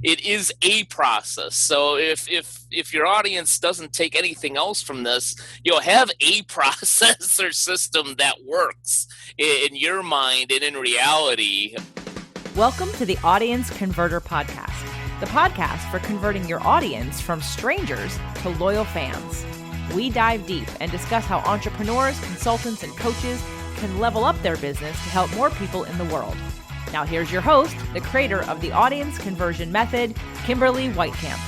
it is a process. So if your audience doesn't take anything else from this, you'll have a process or system that works in your mind and in reality. Welcome to the Audience Converter Podcast, the podcast for converting your audience from strangers to loyal fans. We dive deep and discuss how entrepreneurs, consultants, and coaches can level up their business to help more people in the world. Now here's your host, the creator of the Audience Conversion Method, Kimberly Weitkamp.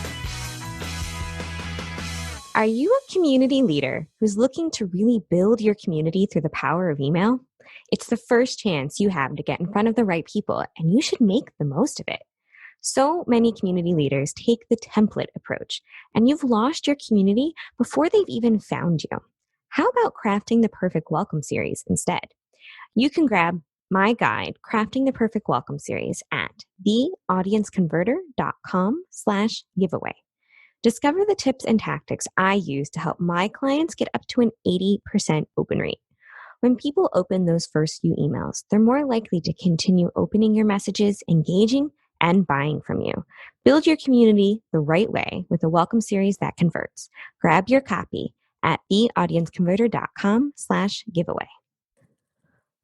Are you a community leader who's looking to really build your community through the power of email? It's the first chance you have to get in front of the right people, and you should make the most of it. So many community leaders take the template approach, and you've lost your community before they've even found you. How about crafting the perfect welcome series instead? You can grab my guide, Crafting the Perfect Welcome Series, at theaudienceconverter.com/giveaway. Discover the tips and tactics I use to help my clients get up to an 80% open rate. When people open those first few emails, they're more likely to continue opening your messages, engaging, and buying from you. Build your community the right way with a welcome series that converts. Grab your copy at theaudienceconverter.com/giveaway.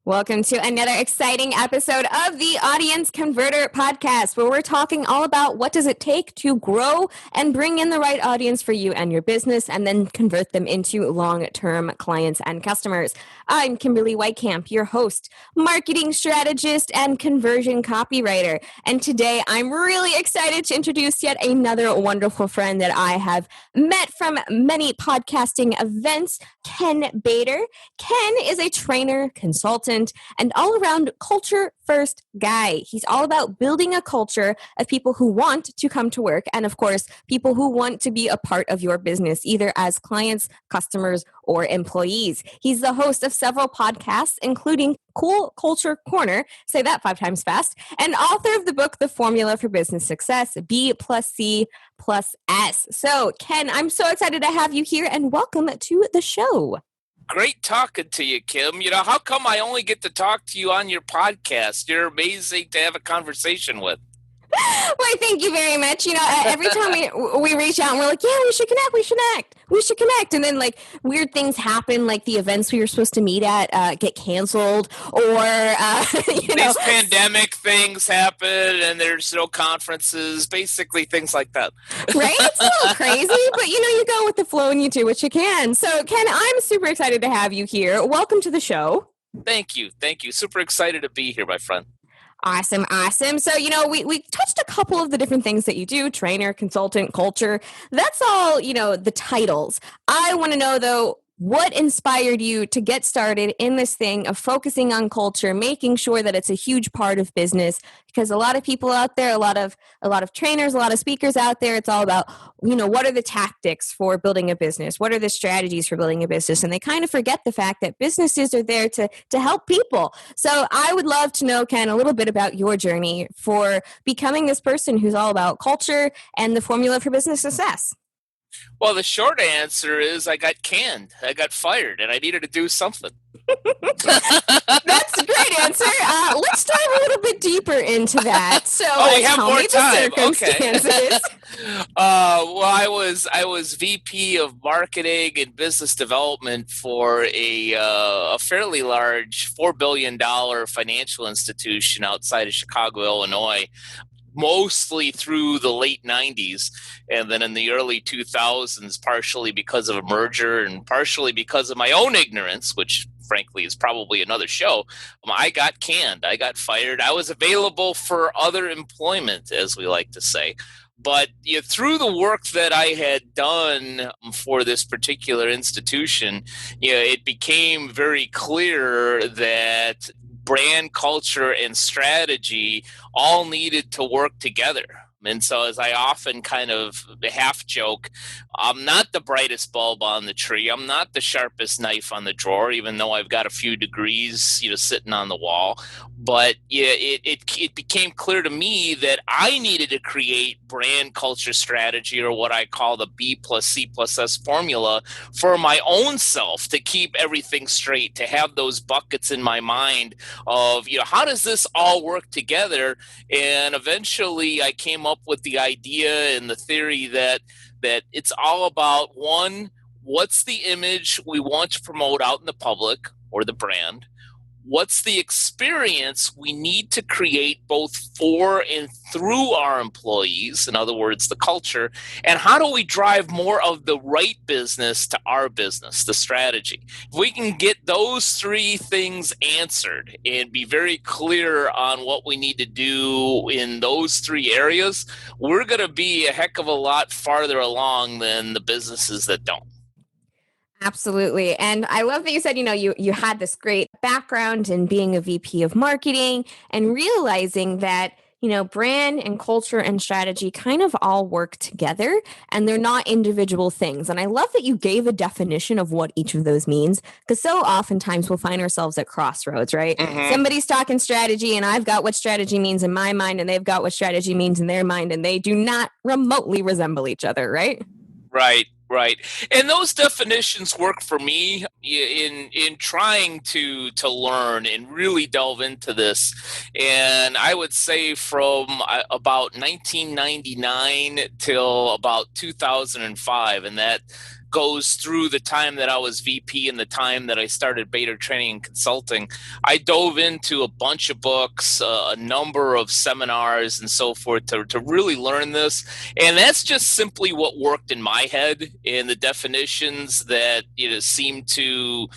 Welcome to another exciting episode of the Audience Converter Podcast, where we're talking all about what does it take to grow and bring in the right audience for you and your business, and then convert them into long-term clients and customers. I'm Kimberly Weitkamp, your host, marketing strategist, and conversion copywriter. And today I'm really excited to introduce yet another wonderful friend that I have met from many podcasting events, Ken Bator. Ken is a trainer, consultant, and all-around culture-first guy. He's all about building a culture of people who want to come to work and, of course, people who want to be a part of your business, either as clients, customers, or employees. He's the host of several podcasts, including Cool Culture Corner, say that 5 times fast, and author of the book, The Formula for Business Success, B+C+S. So, Ken, I'm so excited to have you here, and welcome to the show. Great talking to you, Kim. You know, how come I only get to talk to you on your podcast? You're amazing to have a conversation with. Well, thank you very much. You know, every time we reach out and we're like, yeah, we should connect. And then like weird things happen, like the events we were supposed to meet at get canceled, or, These pandemic things happen and there's no conferences, basically things like that. Right? It's a little crazy, but you go with the flow and you do what you can. So Ken, I'm super excited to have you here. Welcome to the show. Thank you. Super excited to be here, my friend. Awesome. So, we touched a couple of the different things that you do, trainer, consultant, culture. That's all, the titles. I want to know, though, what inspired you to get started in this thing of focusing on culture, making sure that it's a huge part of business? Because a lot of people out there, a lot of trainers, a lot of speakers out there, it's all about, what are the tactics for building a business? What are the strategies for building a business? And they kind of forget the fact that businesses are there to help people. So I would love to know, Ken, a little bit about your journey for becoming this person who's all about culture and the formula for business success. Well, the short answer is I got canned. I got fired, and I needed to do something. That's a great answer. Let's dive a little bit deeper into that. So, we have more time. Circumstances. Okay. I was VP of Marketing and Business Development for a fairly large $4 billion financial institution outside of Chicago, Illinois, mostly through the late 90s, and then in the early 2000s, partially because of a merger and partially because of my own ignorance, which frankly is probably another show. I got canned. I got fired. I was available for other employment, as we like to say. But through the work that I had done for this particular institution, it became very clear that brand, culture, and strategy all needed to work together. And so, as I often kind of half joke, I'm not the brightest bulb on the tree. I'm not the sharpest knife on the drawer, even though I've got a few degrees, sitting on the wall. But it became clear to me that I needed to create brand, culture, strategy, or what I call the B+C+S formula for my own self to keep everything straight, to have those buckets in my mind of, how does this all work together? And eventually I came up up with the idea and the theory that it's all about, one, what's the image we want to promote out in the public or the brand? What's the experience we need to create both for and through our employees? In other words, the culture. And how do we drive more of the right business to our business, the strategy? If we can get those three things answered and be very clear on what we need to do in those three areas, we're going to be a heck of a lot farther along than the businesses that don't. Absolutely. And I love that you said, you had this great background in being a VP of marketing and realizing that, brand and culture and strategy kind of all work together and they're not individual things. And I love that you gave a definition of what each of those means, because so oftentimes we'll find ourselves at crossroads, right? Mm-hmm. Somebody's talking strategy and I've got what strategy means in my mind and they've got what strategy means in their mind, and they do not remotely resemble each other, right? Right. And those definitions work for me in trying to learn and really delve into this. And I would say from about 1999 till about 2005, and that goes through the time that I was VP and the time that I started Bator Training and Consulting. I dove into a bunch of books, a number of seminars and so forth to really learn this. And that's just simply what worked in my head, and the definitions that seem to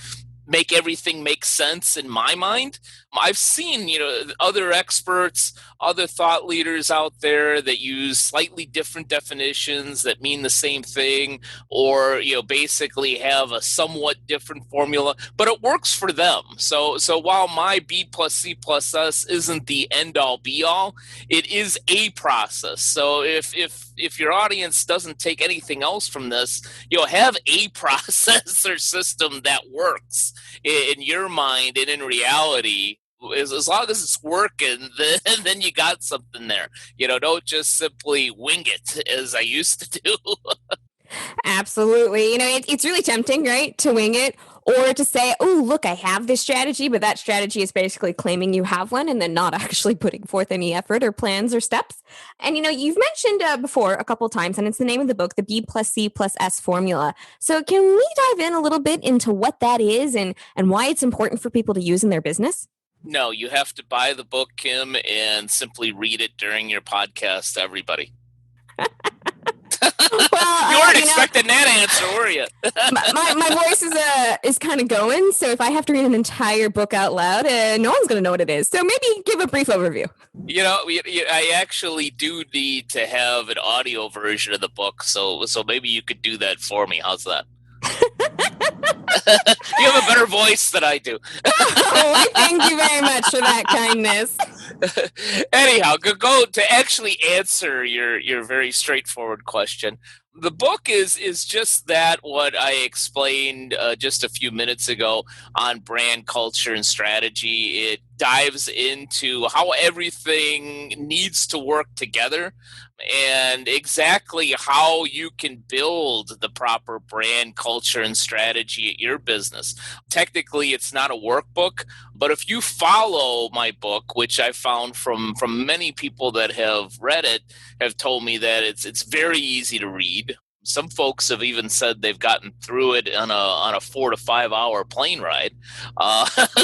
make everything make sense in my mind. I've seen, other experts, other thought leaders out there that use slightly different definitions that mean the same thing, or, basically have a somewhat different formula, but it works for them. So while my B plus C plus S isn't the end all be all, it is a process. So if your audience doesn't take anything else from this, have a process or system that works in your mind and in reality. As long as it's working, then you got something there. Don't just simply wing it as I used to do. Absolutely. It's really tempting, right, to wing it, or to say, oh, look, I have this strategy, but that strategy is basically claiming you have one and then not actually putting forth any effort or plans or steps. And, you've mentioned before a couple of times, and it's the name of the book, the B plus C plus S formula. So can we dive in a little bit into what that is and why it's important for people to use in their business? No, you have to buy the book, Kim, and simply read it during your podcast to everybody. Well, you weren't expecting that answer, were you? my voice is kind of going, so if I have to read an entire book out loud, no one's going to know what it is. So maybe give a brief overview. I actually do need to have an audio version of the book, so maybe you could do that for me. How's that? You have a better voice than I do. Oh, thank you very much for that kindness. Anyhow, go to actually answer your very straightforward question. The book is just that, what I explained just a few minutes ago on brand culture and strategy. It dives into how everything needs to work together and exactly how you can build the proper brand culture and strategy at your business. Technically, it's not a workbook, but if you follow my book, which I found from many people that have read it, have told me that it's very easy to read. Some folks have even said they've gotten through it on a 4 to 5 hour plane ride.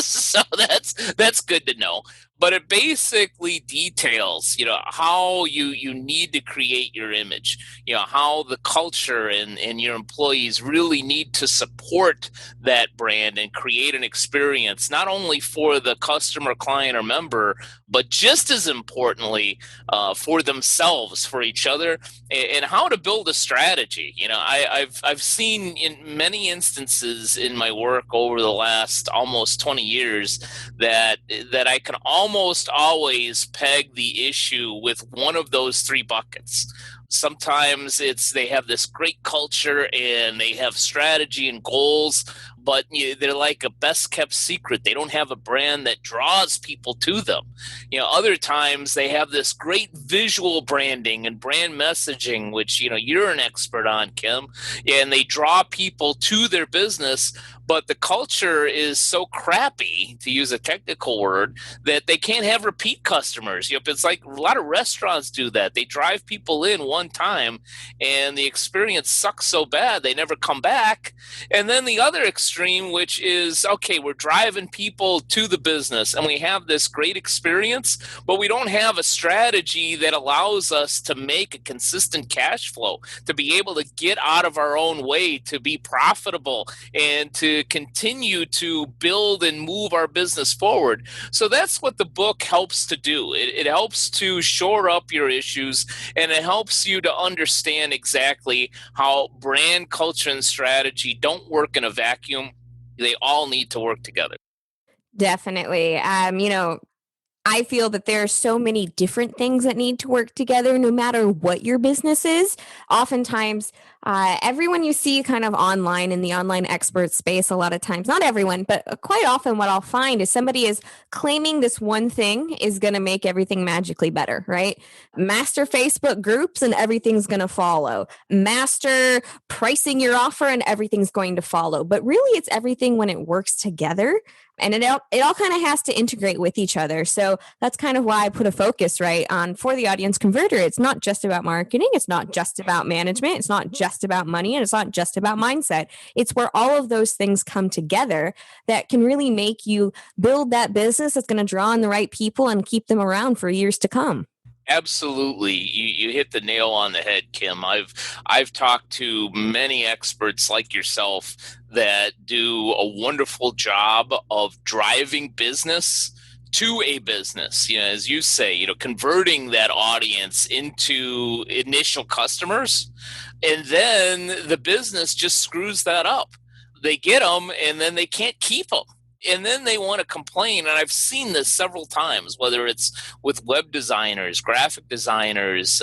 So that's good to know. But it basically details, how you need to create your image, how the culture and your employees really need to support that brand and create an experience, not only for the customer, client, or member, but just as importantly, for themselves, for each other, and how to build a strategy. I've seen in many instances in my work over the last almost 20 years that I can almost always peg the issue with one of those three buckets. Sometimes they have this great culture and they have strategy and goals, but they're like a best kept secret. They don't have a brand that draws people to them. Other times they have this great visual branding and brand messaging, which, you're an expert on, Kim, and they draw people to their business, but the culture is so crappy, to use a technical word, that they can't have repeat customers. It's like a lot of restaurants do that. They drive people in one time and the experience sucks so bad they never come back. And then the other extreme, which is, okay, we're driving people to the business and we have this great experience, but we don't have a strategy that allows us to make a consistent cash flow, to be able to get out of our own way, to be profitable, and to continue to build and move our business forward. So that's what the book helps to do. It helps to shore up your issues, and it helps you to understand exactly how brand, culture, and strategy don't work in a vacuum. They all need to work together. Definitely. I feel that there are so many different things that need to work together, no matter what your business is. Oftentimes, everyone you see kind of online in the online expert space, a lot of times, not everyone, but quite often what I'll find is somebody is claiming this one thing is going to make everything magically better, right? Master Facebook groups and everything's going to follow. Master pricing your offer and everything's going to follow. But really, it's everything when it works together. And it all kind of has to integrate with each other. So that's kind of why I put a focus on for the audience converter. It's not just about marketing. It's not just about management. It's not just about money. And it's not just about mindset. It's where all of those things come together that can really make you build that business that's going to draw in the right people and keep them around for years to come. Absolutely. You hit the nail on the head, Kim. I've talked to many experts like yourself that do a wonderful job of driving business to a business. As you say, converting that audience into initial customers, and then the business just screws that up. They get them and then they can't keep them. And then they want to complain. And I've seen this several times, whether it's with web designers, graphic designers,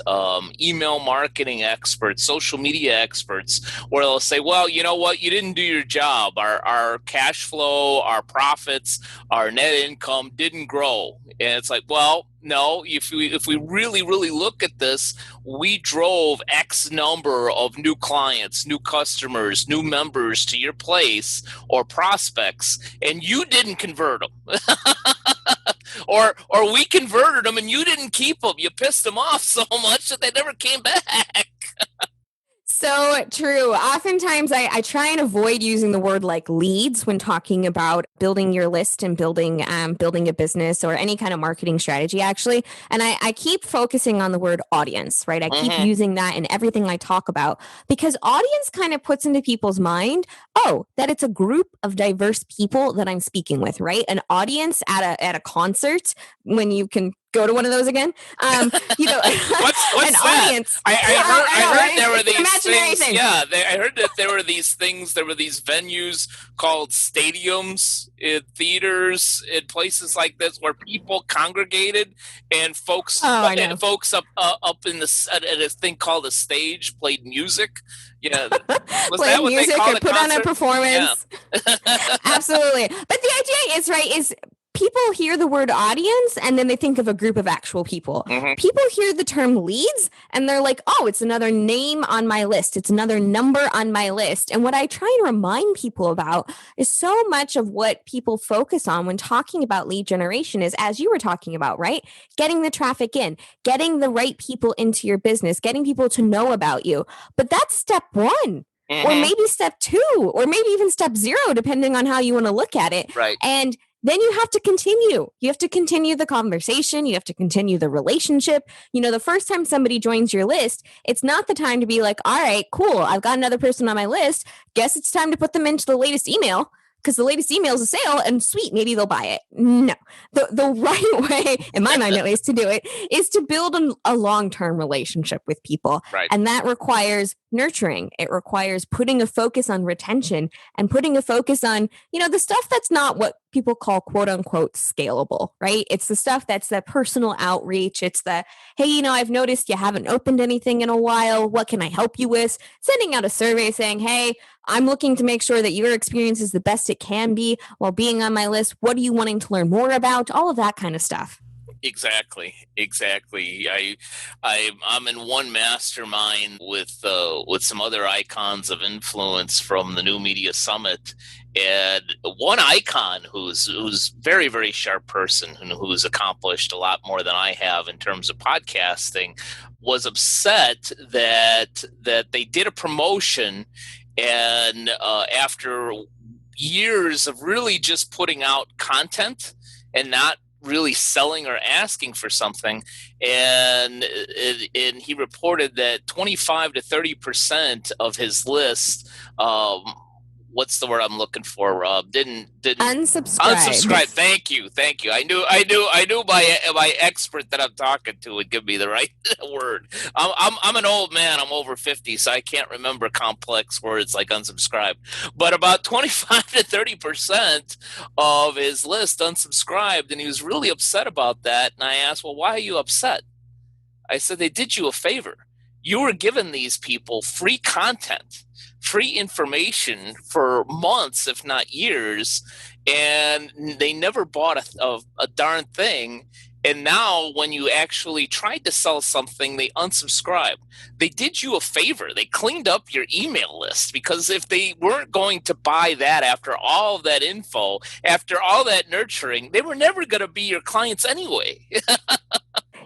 email marketing experts, social media experts, where they'll say, well, you know what? You didn't do your job. Our cash flow, our profits, our net income didn't grow. And it's like, well, no, if we really, really look at this, we drove X number of new clients, new customers, new members to your place or prospects, and you didn't convert them. or we converted them and you didn't keep them. You pissed them off so much that they never came back. So true. Oftentimes I try and avoid using the word like leads when talking about building your list and building a business or any kind of marketing strategy, actually. And I keep focusing on the word audience, right? I keep using that in everything I talk about, because audience kind of puts into people's mind, that it's a group of diverse people that I'm speaking with, right? An audience at a concert, when you can go to one of those again. What's an that? audience. I heard there were these imaginary things. Yeah, I heard that there were these things. There were these venues called stadiums, in theaters, in places like this, where people congregated and folks up in at a thing called a stage played music. Yeah, was play that what music they called or put on a performance. Yeah. Absolutely. But the idea is people hear the word audience and then they think of a group of actual people. People hear the term leads and they're like, it's another name on my list. It's another number on my list. And what I try and remind people about is so much of what people focus on when talking about lead generation is, as you were talking about, right? Getting the traffic in, getting the right people into your business, getting people to know about you. But that's step one. Or maybe step 2, or maybe even step 0, depending on how you want to look at it. Right. And then you have to continue. You have to continue the conversation. You have to continue the relationship. The first time somebody joins your list, it's not the time to be like, all right, cool, I've got another person on my list. Guess it's time to put them into the latest email, because the latest email is a sale and sweet, maybe they'll buy it. No, the right way, in my mind at least, to do it is to build a long-term relationship with people. Right. And that requires nurturing. It requires putting a focus on retention and putting a focus on, the stuff that's not what people call quote unquote scalable, right? It's the stuff that's the personal outreach. It's the, hey, I've noticed you haven't opened anything in a while. What can I help you with? Sending out a survey saying, hey, I'm looking to make sure that your experience is the best it can be while being on my list. What are you wanting to learn more about? All of that kind of stuff. Exactly. I'm in one mastermind with some other icons of influence from the New Media Summit, and one icon who's very very sharp person who's accomplished a lot more than I have in terms of podcasting was upset that they did a promotion, and after years of really just putting out content and not really selling or asking for something, and he reported that 25 to 30% of his list, what's the word I'm looking for, Rob? Didn't Unsubscribe. unsubscribe. Thank you. I knew my expert that I'm talking to would give me the right word. I'm an old man. I'm over 50, so I can't remember complex words like unsubscribe. But about 25 to 30% of his list unsubscribed, and he was really upset about that. And I asked, well, why are you upset? I said, they did you a favor. You were giving these people free content, free information for months, if not years, and they never bought a darn thing. And now when you actually tried to sell something, they unsubscribed. They did you a favor. They cleaned up your email list, because if they weren't going to buy that after all of that info, after all that nurturing, they were never going to be your clients anyway.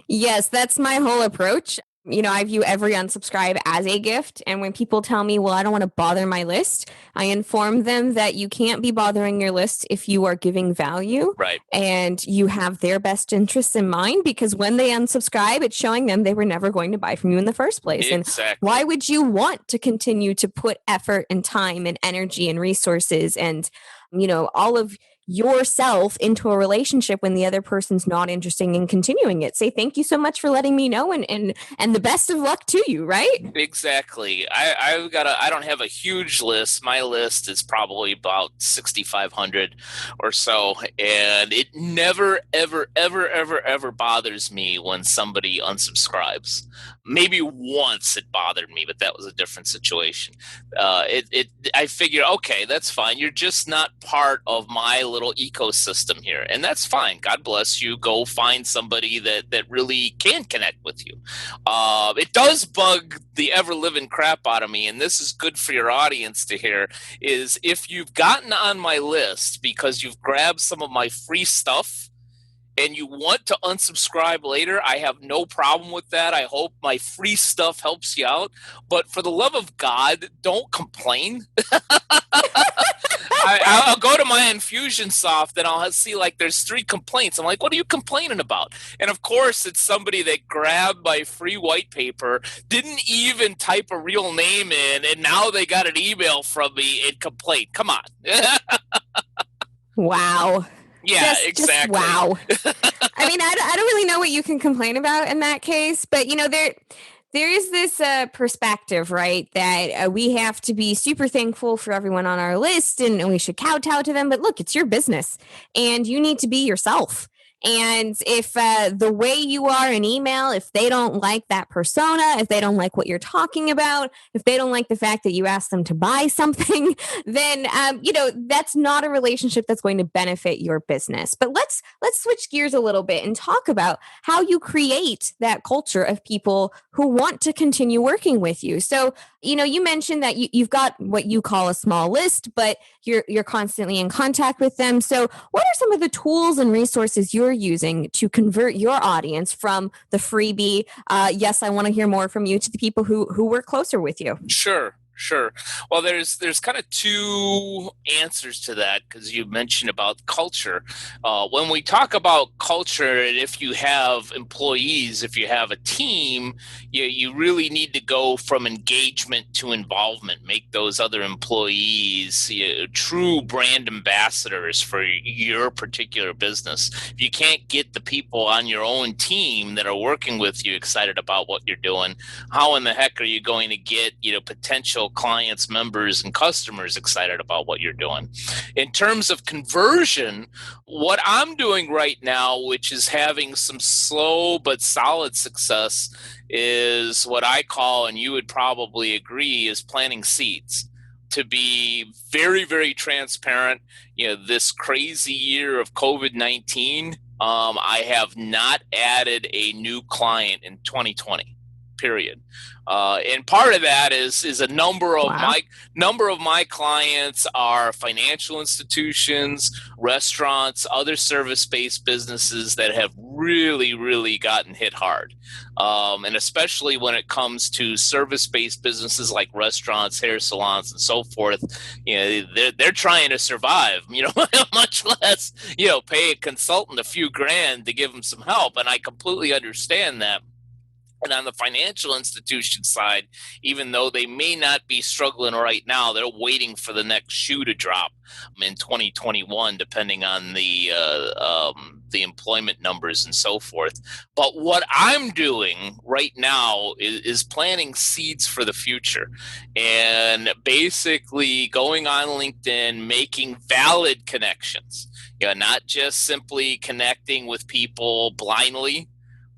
Yes, that's my whole approach. I view every unsubscribe as a gift. And when people tell me, well, I don't want to bother my list, I inform them that you can't be bothering your list if you are giving value. Right. And you have their best interests in mind, because when they unsubscribe, it's showing them they were never going to buy from you in the first place. Exactly. And why would you want to continue to put effort and time and energy and resources and, all of yourself into a relationship when the other person's not interested in continuing it? Say thank you so much for letting me know, and the best of luck to you, right? Exactly. I don't have a huge list. My list is probably about 6,500 or so, and it never ever bothers me when somebody unsubscribes. Maybe once it bothered me, but that was a different situation. I figure, okay, that's fine. You're just not part of my little ecosystem here, and that's fine. God bless you. Go find somebody that really can connect with you. It does bug the ever-living crap out of me, and this is good for your audience to hear, is if you've gotten on my list because you've grabbed some of my free stuff and you want to unsubscribe later, I have no problem with that. I hope my free stuff helps you out. But for the love of God, don't complain. I'll go to my Infusionsoft and I'll see like there's 3 complaints. I'm like, what are you complaining about? And of course, it's somebody that grabbed my free white paper, didn't even type a real name in, and now they got an email from me and complained. Come on. Wow. Yeah, exactly. Just wow. I mean, I don't really know what you can complain about in that case, but there is this perspective, right, that we have to be super thankful for everyone on our list, and we should kowtow to them. But look, it's your business, and you need to be yourself. And if the way you are in email, if they don't like that persona, if they don't like what you're talking about, if they don't like the fact that you asked them to buy something, then that's not a relationship that's going to benefit your business. But let's switch gears a little bit and talk about how you create that culture of people who want to continue working with you. So, you mentioned that you've got what you call a small list, but you're constantly in contact with them. So what are some of the tools and resources you're using to convert your audience from the freebie, yes, I want to hear more from you, to the people who work closer with you? Sure. Well, there's kind of 2 answers to that, because you mentioned about culture. When we talk about culture, and if you have employees, if you have a team, you really need to go from engagement to involvement. Make those other employees true brand ambassadors for your particular business. If you can't get the people on your own team that are working with you excited about what you're doing, how in the heck are you going to get potential clients, members, and customers excited about what you're doing? In terms of conversion, what I'm doing right now, which is having some slow but solid success, is what I call, and you would probably agree, is planting seeds. To be very, very transparent, this crazy year of COVID-19 I have not added a new client in 2020, period. And part of that is a Wow. number of my clients are financial institutions, restaurants, other service-based businesses that have really gotten hit hard. And especially when it comes to service-based businesses like restaurants, hair salons, and so forth, they're trying to survive. Much less pay a consultant a few grand to give them some help. And I completely understand that. And on the financial institution side, even though they may not be struggling right now, they're waiting for the next shoe to drop in 2021, depending on the employment numbers and so forth. But what I'm doing right now is planting seeds for the future, and basically going on LinkedIn, making valid connections. Not just simply connecting with people blindly,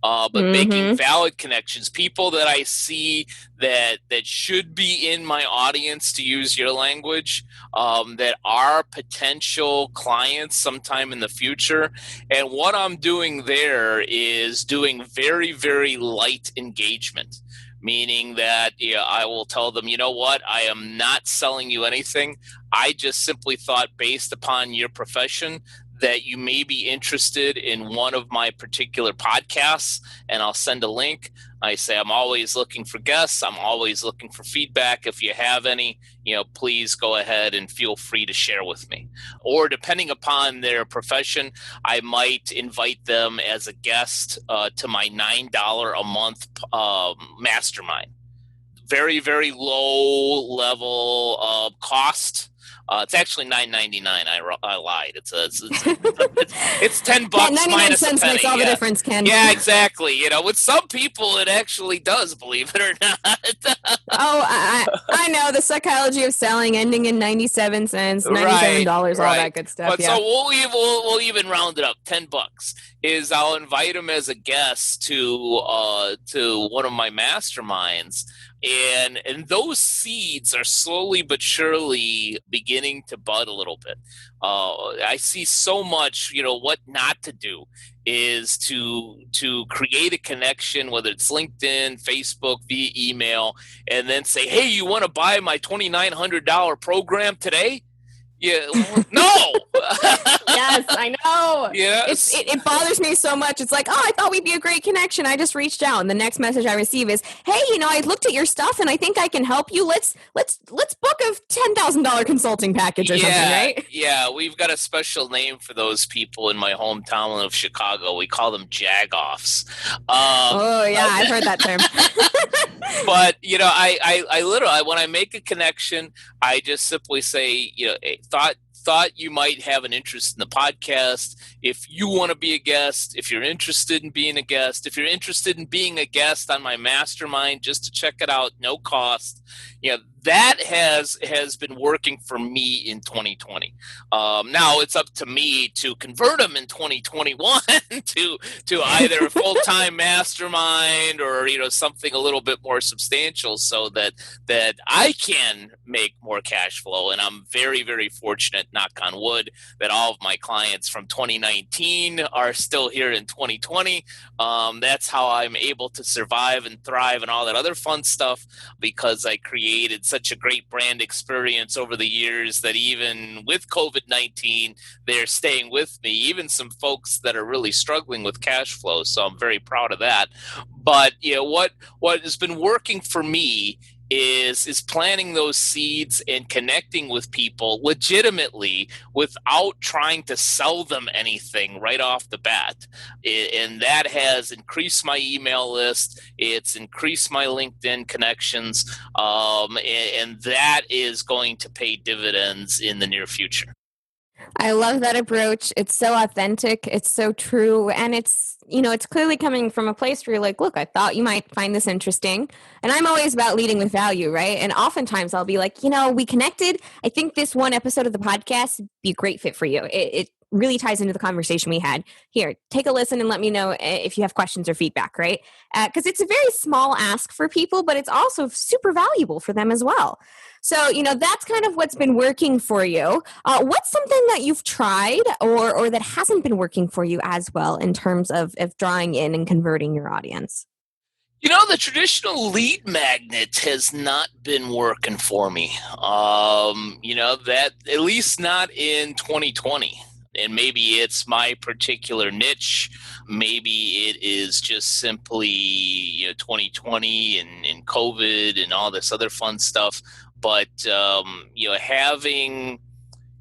but making valid connections, people that I see that should be in my audience, to use your language, that are potential clients sometime in the future. And what I'm doing there is doing very light engagement, meaning that I will tell them, you know what, I am not selling you anything. I just simply thought, based upon your profession, that you may be interested in one of my particular podcasts, and I'll send a link. I say, I'm always looking for guests. I'm always looking for feedback. If you have any, please go ahead and feel free to share with me. Or depending upon their profession, I might invite them as a guest to my $9 a month mastermind. Very low level cost. It's actually $9.99. I lied. It's $10 minus a 99 cents penny. makes all the difference, Ken. Yeah, exactly. With some people, it actually does, believe it or not. I know the psychology of selling, ending in 97 cents, $97, all that good stuff. But so we'll even round it up. $10 is I'll invite them as a guest to one of my masterminds. And those seeds are slowly but surely beginning to bud a little bit. I see so much, what not to do is to create a connection, whether it's LinkedIn, Facebook, via email, and then say, hey, you want to buy my $2,900 program today? Yeah, no. Yes, I know. Yes. It bothers me so much. It's like, oh, I thought we'd be a great connection. I just reached out, and the next message I receive is, hey, I looked at your stuff, and I think I can help you. Let's book a $10,000 consulting package or something, right? Yeah, we've got a special name for those people in my hometown of Chicago. We call them jagoffs. I've heard that term. But I literally, when I make a connection, I just simply say, thought you might have an interest in the podcast. If you want to be a guest, if you're interested in being a guest, if you're interested in being a guest on my mastermind, just to check it out, no cost. That has been working for me in 2020. Now it's up to me to convert them in 2021 to either a full-time mastermind or something a little bit more substantial, so that I can make more cash flow. And I'm very fortunate, knock on wood, that all of my clients from 2019 are still here in 2020. That's how I'm able to survive and thrive and all that other fun stuff, because I created such a great brand experience over the years that even with COVID-19, they're staying with me, even some folks that are really struggling with cash flow. So I'm very proud of that. But what has been working for me is planting those seeds and connecting with people legitimately without trying to sell them anything right off the bat. And that has increased my email list. It's increased my LinkedIn connections. And that is going to pay dividends in the near future. I love that approach. It's so authentic. It's so true. And it's it's clearly coming from a place where you're like, look, I thought you might find this interesting. And I'm always about leading with value, right? And oftentimes I'll be like, we connected. I think this one episode of the podcast would be a great fit for you. It really ties into the conversation we had. Here, take a listen and let me know if you have questions or feedback, right? Because it's a very small ask for people, but it's also super valuable for them as well. So, that's kind of what's been working for you. What's something that you've tried or that hasn't been working for you as well in terms of drawing in and converting your audience? The traditional lead magnet has not been working for me. That at least not in 2020. And maybe it's my particular niche. Maybe it is just simply 2020 and COVID and all this other fun stuff. But having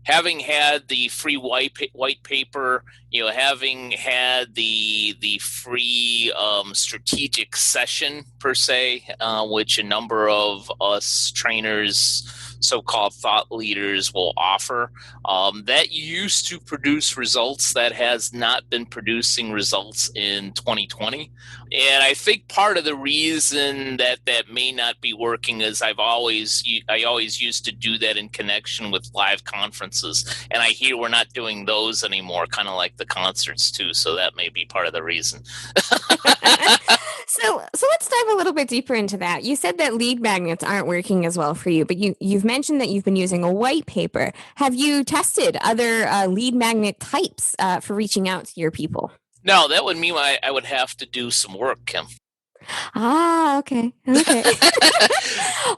had the free white paper, having had the free strategic session per se, which a number of us trainers, so-called thought leaders, will offer, that used to produce results. That has not been producing results in 2020. And I think part of the reason that may not be working is I always used to do that in connection with live conferences, and I hear we're not doing those anymore, kind of like the concerts too. So that may be part of the reason. So let's dive a little bit deeper into that. You said that lead magnets aren't working as well for you, but you've mentioned that you've been using a white paper. Have you tested other lead magnet types for reaching out to your people? No, that would mean I would have to do some work, Kim. Okay.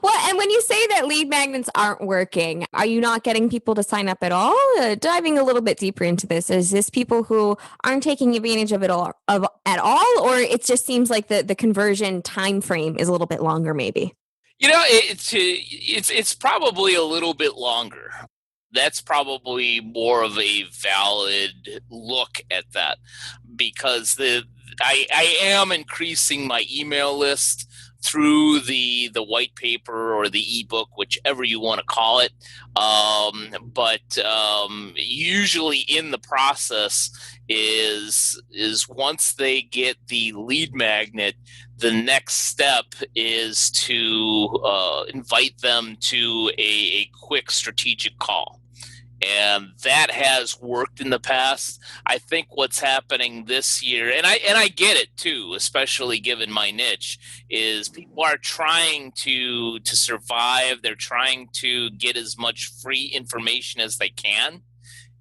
Well, and when you say that lead magnets aren't working, are you not getting people to sign up at all? Diving a little bit deeper into this, is this people who aren't taking advantage of it at all, or it just seems like the conversion time frame is a little bit longer, maybe? It's probably a little bit longer. That's probably more of a valid look at that, because I am increasing my email list through the white paper or the ebook, whichever you want to call it. But usually in the process is once they get the lead magnet, the next step is to invite them to a quick strategic call. And that has worked in the past. I think what's happening this year, and I get it too, especially given my niche, is people are trying to survive. They're trying to get as much free information as they can,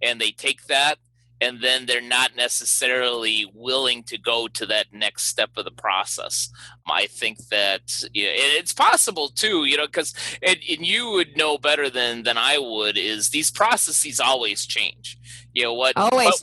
and they take that, and then they're not necessarily willing to go to that next step of the process. I think that and it's possible too, because and you would know better than I would, is these processes always change. Always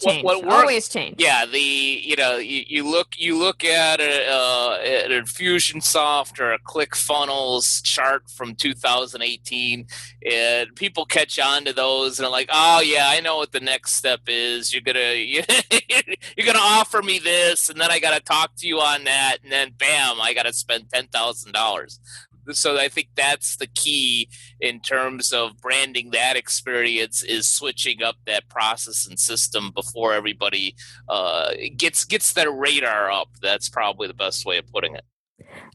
change. Yeah, you look at an Infusionsoft or a ClickFunnels chart from 2018, and people catch on to those and are like, oh yeah, I know what the next step is. You're gonna offer me this, and then I gotta talk to you on that, and then bam, I gotta spend $10,000. So I think that's the key in terms of branding that experience, is switching up that process and system before everybody gets their radar up. That's probably the best way of putting it.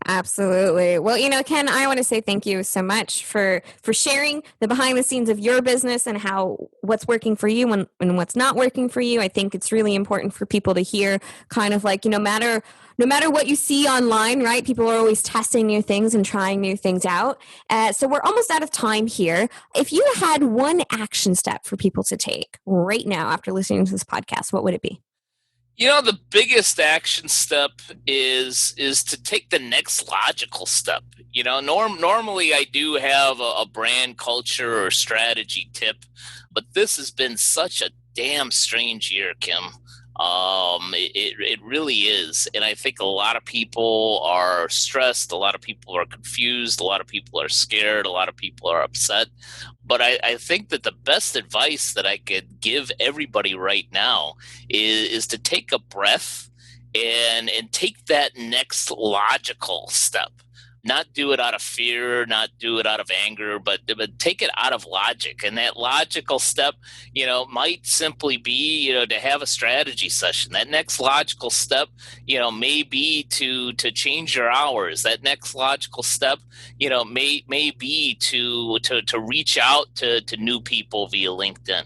Absolutely. Well, Ken, I want to say thank you so much for sharing the behind the scenes of your business and what's working for you and what's not working for you. I think it's really important for people to hear, kind of like, no matter what you see online, right? People are always testing new things and trying new things out. So we're almost out of time here. If you had one action step for people to take right now after listening to this podcast, what would it be? The biggest action step is to take the next logical step. Normally I do have a brand culture or strategy tip, but this has been such a damn strange year, Kim. It really is. And I think a lot of people are stressed. A lot of people are confused. A lot of people are scared. A lot of people are upset. But I think that the best advice that I could give everybody right now is to take a breath and take that next logical step. not do it out of fear, not do it out of anger, but take it out of logic. And that logical step, might simply be, to have a strategy session. That next logical step, may be to change your hours. That next logical step, may be to reach out to new people via LinkedIn.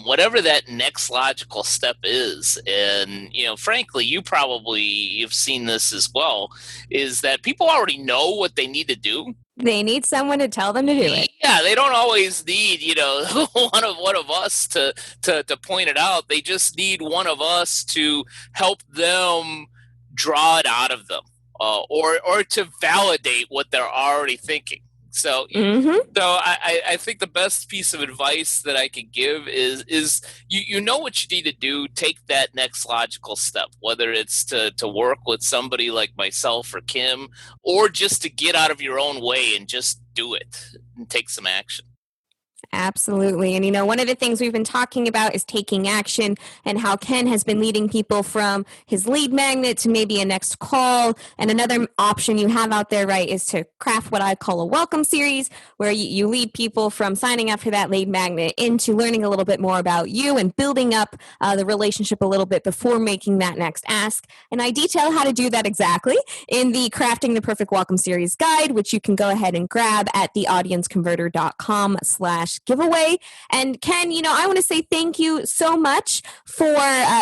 Whatever that next logical step is, and frankly, you've seen this as well, is that people already know what they need to do. They need someone to tell them to do it. Yeah, they don't always need, one of us to point it out. They just need one of us to help them draw it out of them, or to validate what they're already thinking. So, I think the best piece of advice that I could give is you know what you need to do. Take that next logical step, whether it's to work with somebody like myself or Kim, or just to get out of your own way and just do it and take some action. Absolutely. And one of the things we've been talking about is taking action, and how Ken has been leading people from his lead magnet to maybe a next call. And another option you have out there, right, is to craft what I call a welcome series, where you lead people from signing up for that lead magnet into learning a little bit more about you and building up the relationship a little bit before making that next ask. And I detail how to do that exactly in the Crafting the Perfect Welcome Series guide, which you can go ahead and grab at theaudienceconverter.com/giveaway. And Ken, I want to say thank you so much for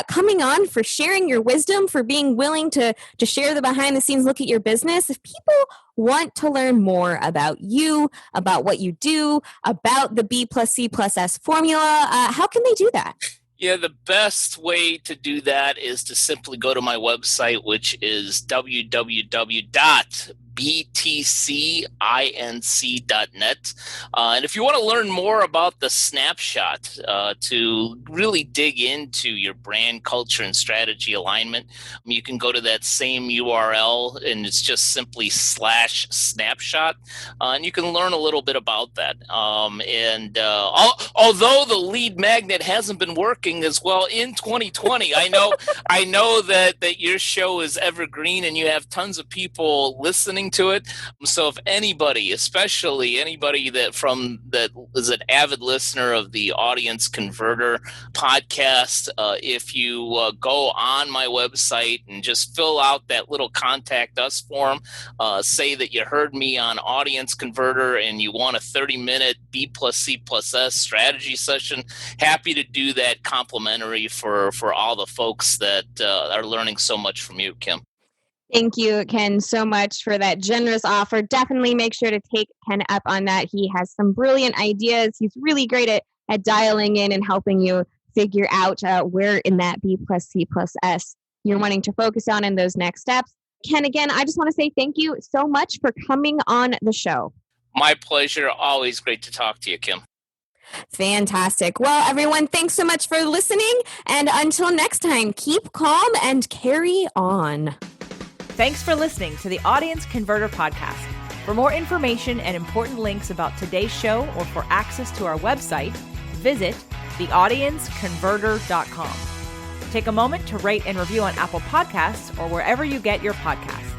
coming on, for sharing your wisdom, for being willing to share the behind the scenes look at your business. If people want to learn more about you, about what you do, about the B+C+S formula, how can they do that? Yeah, the best way to do that is to simply go to my website, which is www.btcinc.net. And if you want to learn more about the snapshot to really dig into your brand culture and strategy alignment, you can go to that same URL, and it's just simply /snapshot. And you can learn a little bit about that. Although the lead magnet hasn't been working as well in 2020, I know that your show is evergreen and you have tons of people listening to it. So if anybody, especially anybody that is an avid listener of the Audience Converter podcast, if you go on my website and just fill out that little contact us form, say that you heard me on Audience Converter and you want a 30-minute B+C+S strategy session, happy to do that complimentary for all the folks that are learning so much from you, Kim. Thank you, Ken, so much for that generous offer. Definitely make sure to take Ken up on that. He has some brilliant ideas. He's really great at dialing in and helping you figure out where in that B+C+S you're wanting to focus on in those next steps. Ken, again, I just want to say thank you so much for coming on the show. My pleasure. Always great to talk to you, Kim. Fantastic. Well, everyone, thanks so much for listening. And until next time, keep calm and carry on. Thanks for listening to the Audience Converter Podcast. For more information and important links about today's show, or for access to our website, visit theaudienceconverter.com. Take a moment to rate and review on Apple Podcasts or wherever you get your podcasts.